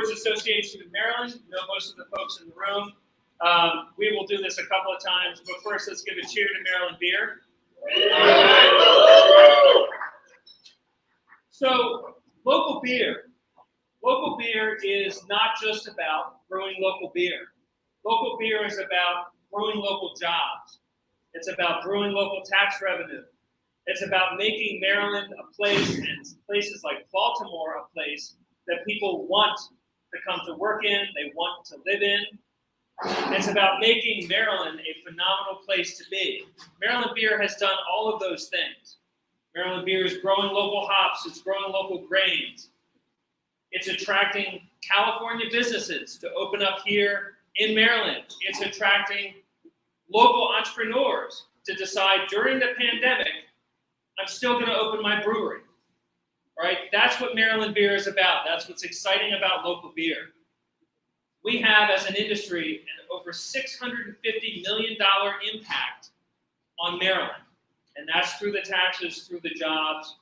Brewers Association of Maryland. You know most of the folks in the room. We will do this a couple of times, but first let's give a cheer to Maryland beer. So, local beer. Local beer is not just about brewing local beer. Local beer is about brewing local jobs. It's about brewing local tax revenue. It's about making Maryland a place, and places like Baltimore a place that people want to come to work in, they want to live in. It's about making Maryland a phenomenal place to be. Maryland beer has done all of those things. Maryland beer is growing local hops, it's growing local grains. It's attracting California businesses to open up here in Maryland. It's attracting local entrepreneurs to decide during the pandemic, I'm still going to open my brewery, right? That's what Maryland beer is about. That's what's exciting about local beer. We have, as an industry, an over $650 million impact on Maryland. And that's through the taxes, through the jobs.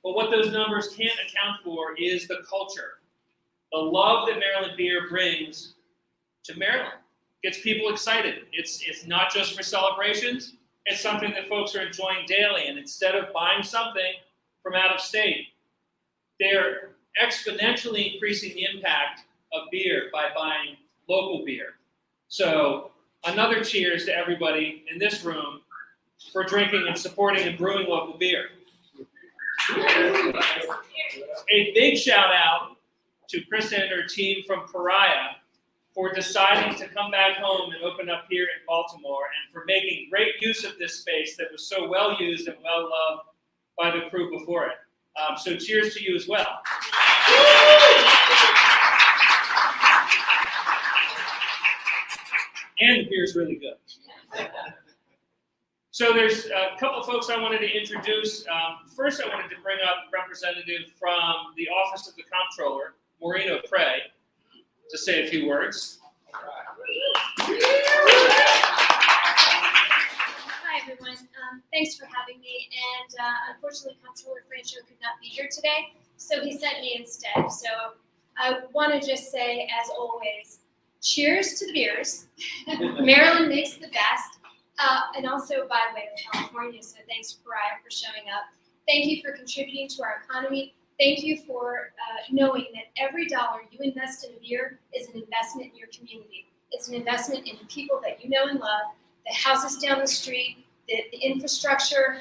But what those numbers can't account for is the culture, the love that Maryland beer brings to Maryland. Gets people excited. It's not just for celebrations. It's something that folks are enjoying daily. And instead of buying something from out of state, they're exponentially increasing the impact of beer by buying local beer. So another cheers to everybody in this room for drinking and supporting and brewing local beer. A big shout out to Krista and her team from FeBREWary for deciding to come back home and open up here in Baltimore, and for making great use of this space that was so well used and well loved by the crew before it. So cheers to you as well. And the beer's really good. So there's a couple of folks I wanted to introduce. First, I wanted to bring up a representative from the Office of the Comptroller, Maureen O'Prey, to say a few words. Hi, everyone. Thanks for having me. And unfortunately, Comptroller Francho could not be here today, so he sent me instead. So I want to just say, as always, cheers to the beers. Maryland makes the best. And also by way of California, so thanks, FeBREWary, for showing up. Thank you for contributing to our economy. Thank you for knowing that every dollar you invest in a beer is an investment in your community. It's an investment in the people that you know and love, the houses down the street, the infrastructure,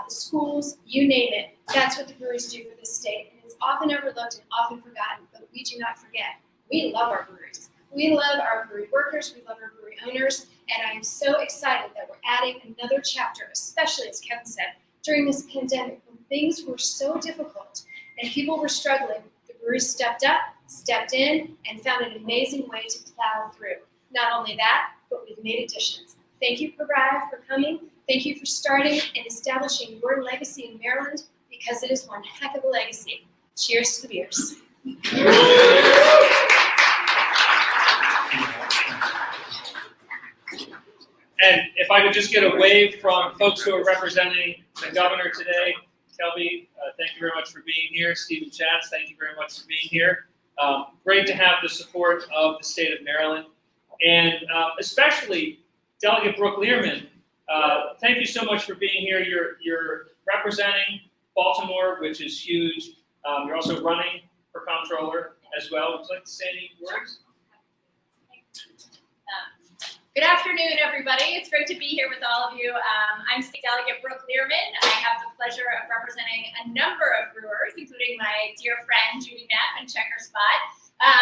the schools, you name it. That's what the breweries do for this state. And it's often overlooked and often forgotten, but we do not forget. We love our breweries. We love our brewery workers, we love our brewery owners, and I'm so excited that we're adding another chapter, especially, as Kevin said, during this pandemic when things were so difficult and people were struggling. The breweries stepped up, stepped in, and found an amazing way to plow through. Not only that, but we've made additions. Thank you, FeBREWary, for coming. Thank you for starting and establishing your legacy in Maryland, because it is one heck of a legacy. Cheers to the beers. And if I could just get a wave from folks who are representing the governor today. Kelby, thank you very much for being here. Stephen Schatz, thank you very much for being here. Great to have the support of the state of Maryland. And especially Delegate Brooke Learman, thank you so much for being here. You're representing Baltimore, which is huge. You're also running for comptroller as well. Would you like to say any words? Good afternoon, everybody. It's great to be here with all of you. I'm State Delegate Brooke Learman. I have the pleasure of representing a number of brewers, including my dear friend Judy Neff and Checker Spot.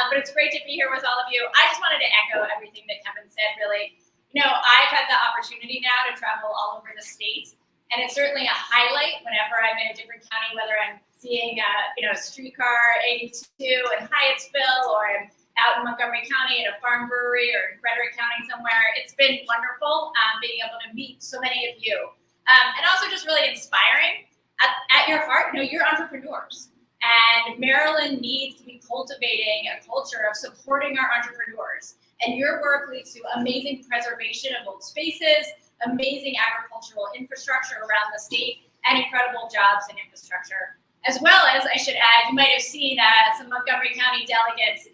But it's great to be here with all of you. I just wanted to echo everything that Kevin said, really. You know, I've had the opportunity now to travel all over the state, and it's certainly a highlight whenever I'm in a different county, whether I'm seeing Streetcar 82 in Hyattsville, or I'm out in Montgomery County at a farm brewery, or in Frederick County somewhere. It's been wonderful being able to meet so many of you. And also just really inspiring. At your heart, you're entrepreneurs. And Maryland needs to be cultivating a culture of supporting our entrepreneurs. And your work leads to amazing preservation of old spaces, amazing agricultural infrastructure around the state, and incredible jobs and infrastructure. As well as, I should add, you might have seen some Montgomery County delegates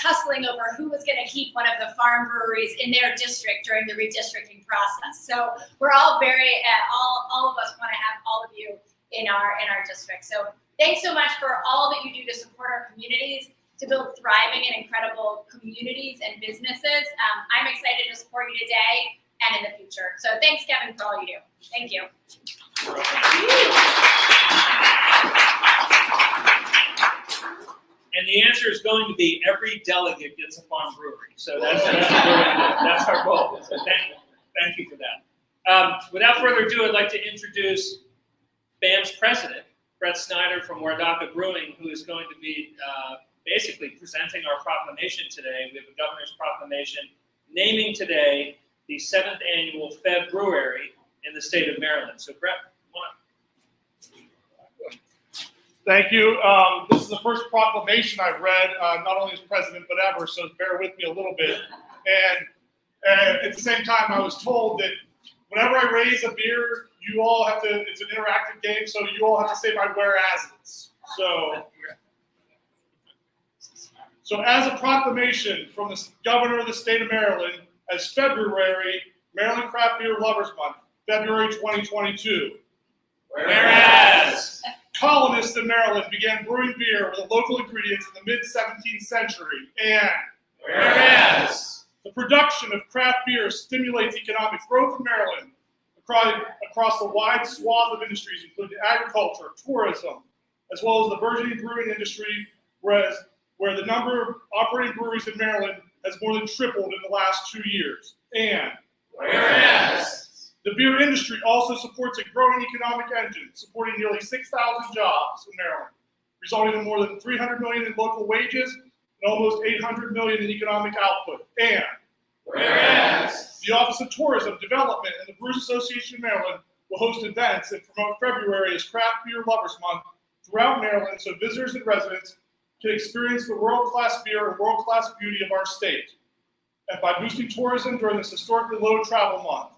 tussling over who was going to keep one of the farm breweries in their district during the redistricting process. So we're all all of us want to have all of you in our district. So thanks so much for all that you do to support our communities, to build thriving and incredible communities and businesses. I'm excited to support you today and in the future. So thanks, Kevin, for all you do. Thank you. And the answer is going to be every delegate gets a farm brewery. So that's our goal. So thank you for that. Without further ado, I'd like to introduce BAM's president, Brett Snyder from Wardaka Brewing, who is going to be basically presenting our proclamation today. We have a governor's proclamation naming today the 7th annual FeBREWary in the state of Maryland. So Brett, come on up. Thank you. This is the first proclamation I've read, not only as president, but ever, so bear with me a little bit. And at the same time, I was told that whenever I raise a beer, you all have to, it's an interactive game, so you all have to say my whereases. So as a proclamation from the governor of the state of Maryland, as FeBREWary, Maryland Craft Beer Lovers Month, February 2022. Whereas Colonists in Maryland began brewing beer with the local ingredients in the mid-17th century, and whereas the production of craft beer stimulates economic growth in Maryland across the wide swath of industries, including agriculture, tourism, as well as the burgeoning brewing industry, where the number of operating breweries in Maryland has more than tripled in the last 2 years. And whereas the beer industry also supports a growing economic engine, supporting nearly 6,000 jobs in Maryland, resulting in more than $300 million in local wages and almost $800 million in economic output. And whereas the Office of Tourism Development and the Brewers Association of Maryland will host events and promote FeBREWary as Craft Beer Lovers Month throughout Maryland, so visitors and residents can experience the world-class beer and world-class beauty of our state, and by boosting tourism during this historically low travel month.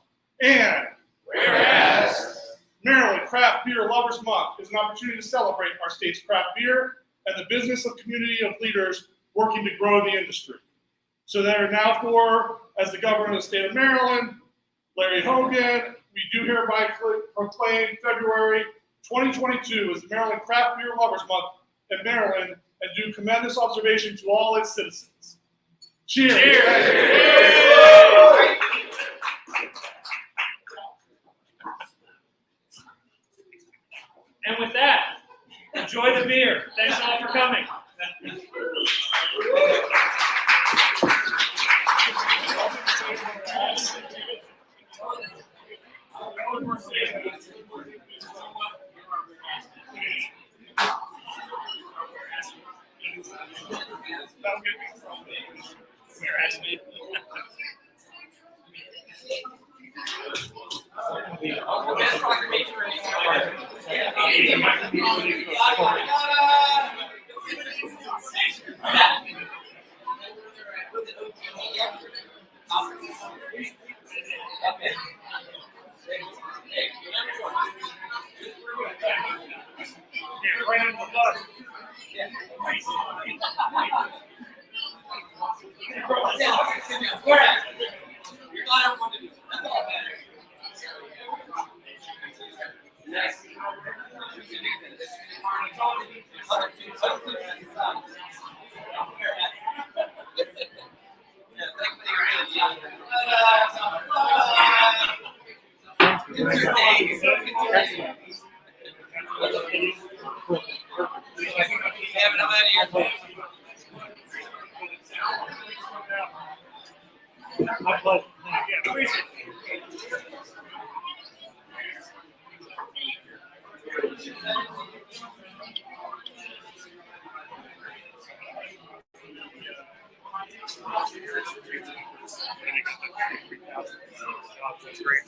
And whereas Maryland Craft Beer Lovers Month is an opportunity to celebrate our state's craft beer and the business of community of leaders working to grow the industry. So there now for, as the governor of the state of Maryland, Larry Hogan, we do hereby proclaim February 2022 as the Maryland Craft Beer Lovers Month in Maryland, and do commend this observation to all its citizens. Cheers. and with that, enjoy the beer. Thanks all for coming. Whereas me. Right under the bus. My pleasure. Yeah, please. That's great.